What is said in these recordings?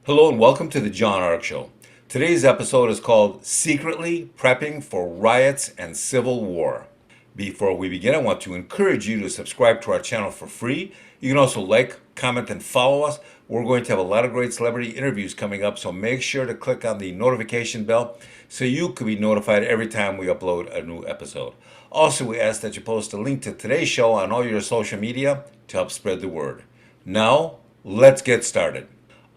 Hello and welcome to the John Ark Show. Today's episode is called Secretly Prepping for Riots and Civil War. Before we begin, I want to encourage you to subscribe to our channel for free. You can also like, comment, and follow us. We're going to have a lot of great celebrity interviews coming up, so make sure to click on the notification bell so you can be notified every time we upload a new episode. Also, we ask that you post a link to today's show on all your social media to help spread the word. Now, let's get started.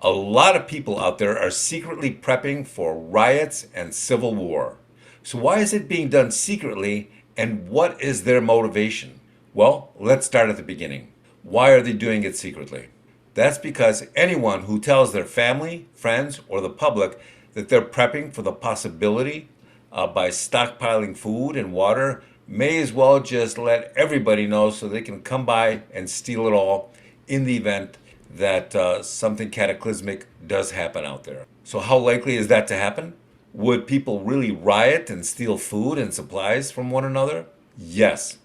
A lot of people out there are secretly prepping for riots and civil war. So why is it being done secretly and what is their motivation? Well, let's start at the beginning. Why are they doing it secretly? That's because anyone who tells their family, friends, or the public that they're prepping for the possibility by stockpiling food and water may as well just let everybody know so they can come by and steal it all in the event that something cataclysmic does happen out there. So how likely is that to happen? Would people really riot and steal food and supplies from one another? Yes.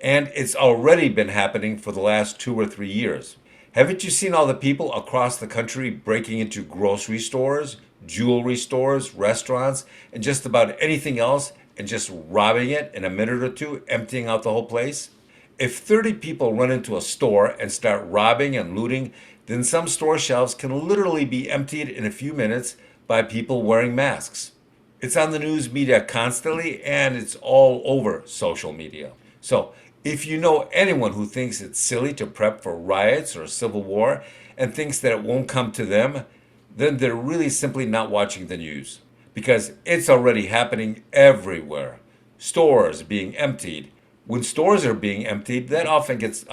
And it's already been happening for the last 2 or 3 years. Haven't you seen all the people across the country breaking into grocery stores, jewelry stores, restaurants, and just about anything else and just robbing it in a minute or two, emptying out the whole place? If 30 people run into a store and start robbing and looting, then some store shelves can literally be emptied in a few minutes by people wearing masks. It's on the news media constantly and it's all over social media. So, if you know anyone who thinks it's silly to prep for riots or civil war and thinks that it won't come to them, then they're really simply not watching the news. Because it's already happening everywhere. Stores being emptied. When stores are being emptied, that often gets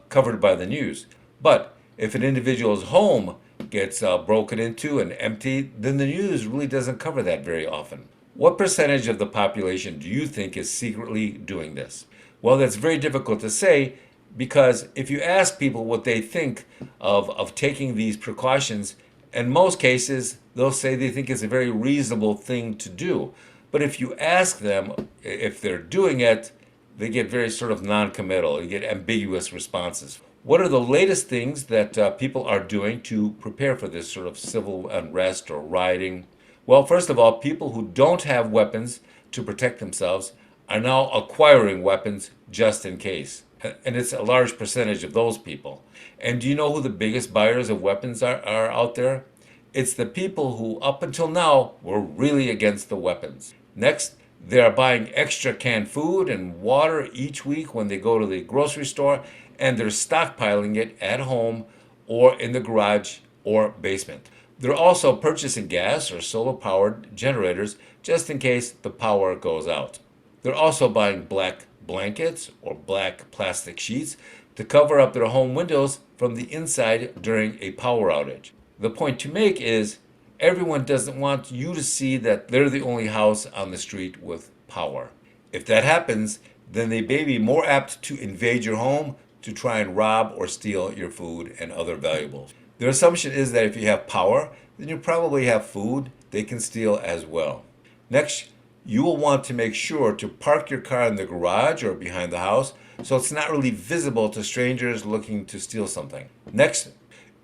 covered by the news. But if an individual's home gets broken into and emptied, then the news really doesn't cover that very often. What percentage of the population do you think is secretly doing this? Well, that's very difficult to say because if you ask people what they think of taking these precautions, in most cases, they'll say they think it's a very reasonable thing to do. But if you ask them if they're doing it, they get very sort of non-committal. You get ambiguous responses. What are the latest things that people are doing to prepare for this sort of civil unrest or rioting? Well, first of all, people who don't have weapons to protect themselves are now acquiring weapons just in case. And it's a large percentage of those people. And do you know who the biggest buyers of weapons are out there? It's the people who up until now were really against the weapons. Next, they are buying extra canned food and water each week when they go to the grocery store, and they're stockpiling it at home or in the garage or basement. They're also purchasing gas or solar-powered generators just in case the power goes out. They're also buying black blankets or black plastic sheets to cover up their home windows from the inside during a power outage. The point to make is everyone doesn't want you to see that they're the only house on the street with power. If that happens, then they may be more apt to invade your home to try and rob or steal your food and other valuables. Their assumption is that if you have power, then you probably have food they can steal as well. Next, you will want to make sure to park your car in the garage or behind the house so it's not really visible to strangers looking to steal something. Next,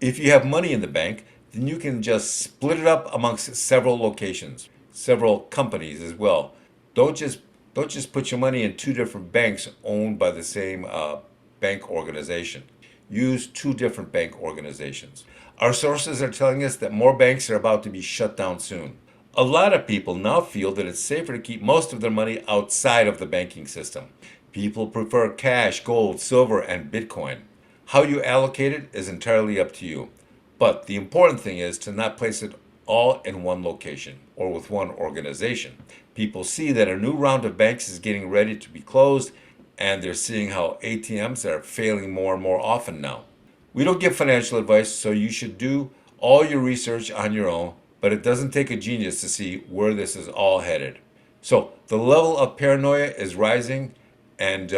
if you have money in the bank, then you can just split it up amongst several locations, several companies as well. Don't just put your money in two different banks owned by the same bank organization. Use two different bank organizations. Our sources are telling us that more banks are about to be shut down soon. A lot of people now feel that it's safer to keep most of their money outside of the banking system. People prefer cash, gold, silver, and Bitcoin. How you allocate it is entirely up to you. But the important thing is to not place it all in one location or with one organization. People see that a new round of banks is getting ready to be closed, and they're seeing how ATMs are failing more and more often now. We don't give financial advice, so you should do all your research on your own, but it doesn't take a genius to see where this is all headed. So the level of paranoia is rising, and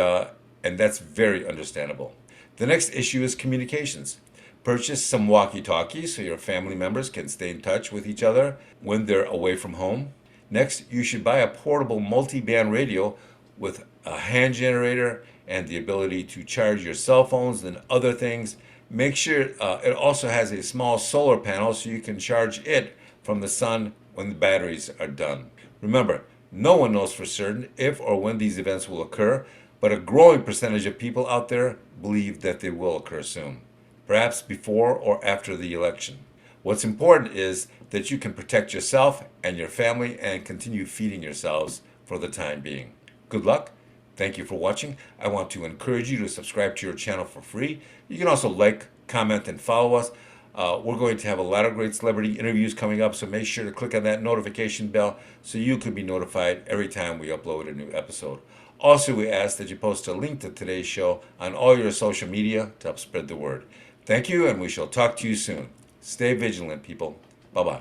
that's very understandable. The next issue is communications. Purchase some walkie-talkies so your family members can stay in touch with each other when they're away from home. Next, you should buy a portable multi-band radio with a hand generator and the ability to charge your cell phones and other things. Make sure it also has a small solar panel so you can charge it from the sun when the batteries are done. Remember, no one knows for certain if or when these events will occur, but a growing percentage of people out there believe that they will occur soon, perhaps before or after the election. What's important is that you can protect yourself and your family and continue feeding yourselves for the time being. Good luck. Thank you for watching. I want to encourage you to subscribe to your channel for free. You can also like, comment, and follow us. We're going to have a lot of great celebrity interviews coming up, so make sure to click on that notification bell so you can be notified every time we upload a new episode. Also, we ask that you post a link to today's show on all your social media to help spread the word. Thank you, and we shall talk to you soon. Stay vigilant, people. Bye-bye.